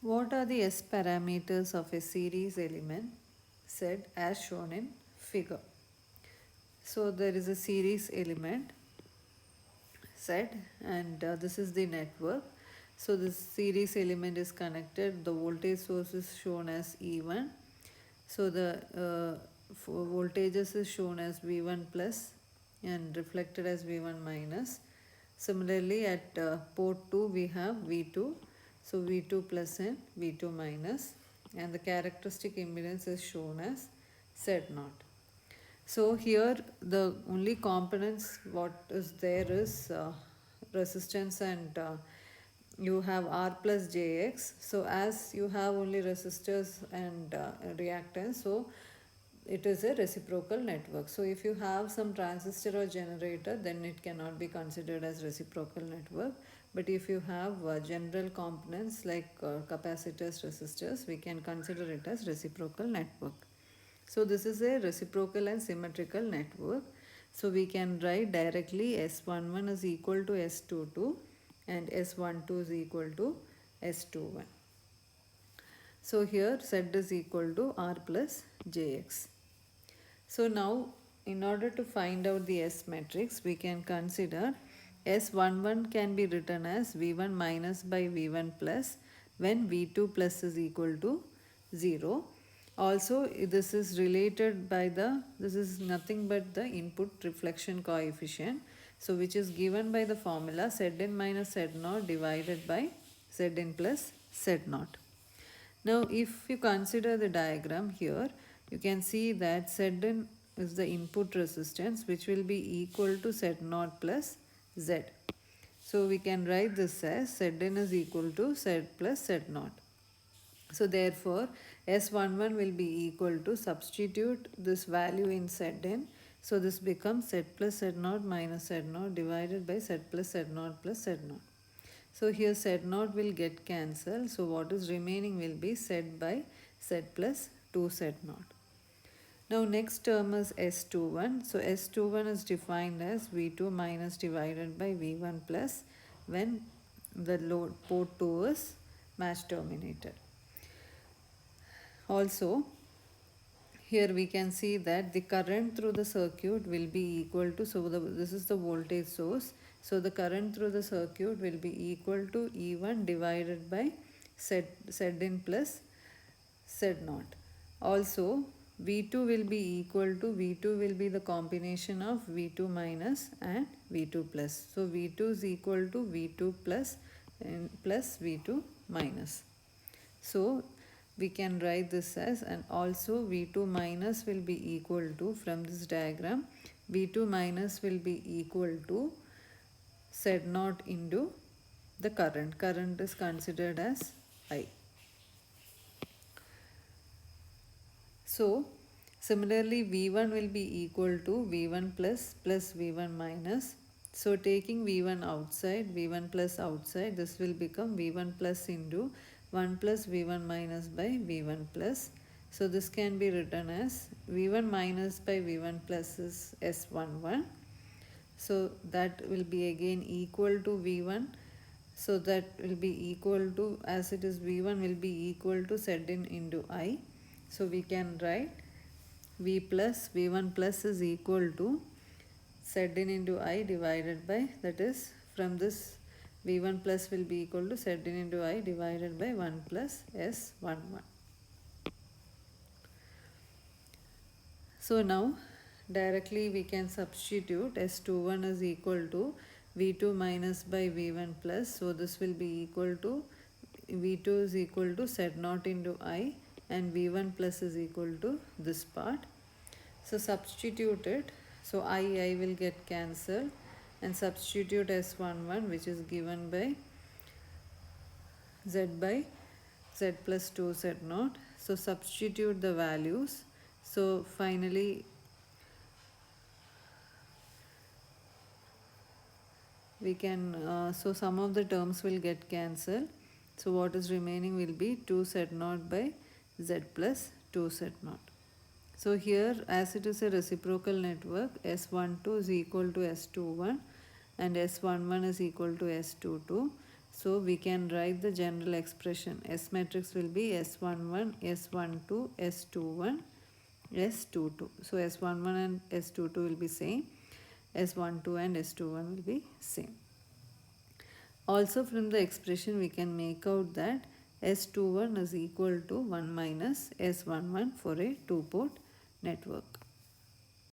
What are the S parameters of a series element Z as shown in figure? So there is a series element Z and this is the network. So this series element is connected. The voltage source is shown as E1. So the voltages is shown as V1 plus and reflected as V1 minus. Similarly at port 2 we have V2. So V2 plus and V2 minus, and the characteristic impedance is shown as Z0. So here the only components what is there is resistance and you have R plus Jx. So as you have only resistors and reactance, so it is a reciprocal network. So if you have some transistor or generator, then it cannot be considered as reciprocal network. But if you have general components like capacitors, resistors, we can consider it as reciprocal network. So this is a reciprocal and symmetrical network. So we can write directly S11 is equal to S22 and S12 is equal to S21. So here Z is equal to R plus Jx. So now in order to find out the S matrix, we can consider S11 can be written as V1 minus by V1 plus when V2 plus is equal to 0. Also this is related by this is nothing but the input reflection coefficient. So which is given by the formula Zn minus Z0 divided by Zn plus Z0. Now, if you consider the diagram here, you can see that Zn is the input resistance which will be equal to Z0 plus Z. So, we can write this as Zn is equal to Z plus Z0. So, therefore, S11 will be equal to substitute this value in Zn. So, this becomes Z plus Z0 minus Z0 divided by Z plus Z0 plus Z0. So here Z0 will get cancelled. So what is remaining will be Z by Z plus 2Z0. Now next term is S21. So S21 is defined as V2 minus divided by V1 plus when the load port 2 is match terminated. Also here we can see that the current through the circuit will be equal to, so this is the voltage source. So the current through the circuit will be equal to E1 divided by Zin plus Z0. Also V2 will be equal to, V2 will be the combination of V2 minus and V2 plus. So V2 is equal to V2 plus and plus V2 minus. So we can write this as, and also V2 minus will be equal to, from this diagram, V2 minus will be equal to Z0 into the current. Current is considered as I. So similarly V1 will be equal to V1 plus plus V1 minus. So taking V1 outside, V1 plus outside, this will become V1 plus into 1 plus V1 minus by V1 plus. So this can be written as V1 minus by V1 plus is S11. So that will be again equal to V1. So that will be equal to, as it is V1 will be equal to Zin into I. So we can write V plus V1 plus is equal to Zin into I divided by, that is from this V1 plus will be equal to Zin into I divided by 1 plus S11. So now directly we can substitute S21 is equal to V2 minus by V1 plus. So this will be equal to, V2 is equal to Z0 into I and V1 plus is equal to this part. So substitute it. So I will get cancelled and substitute S11 which is given by Z by Z plus 2 Z0. So substitute the values. So finally we can, so some of the terms will get cancelled. So what is remaining will be 2 Z0 by Z plus 2 Z0. So here as it is a reciprocal network, S12 is equal to S21 and S11 is equal to S22. So we can write the general expression. S matrix will be S11, S12, S21, S22. So S11 and S22 will be same. S12 and S21 will be same. Also from the expression we can make out that S21 is equal to 1 minus S11 for a two-port network.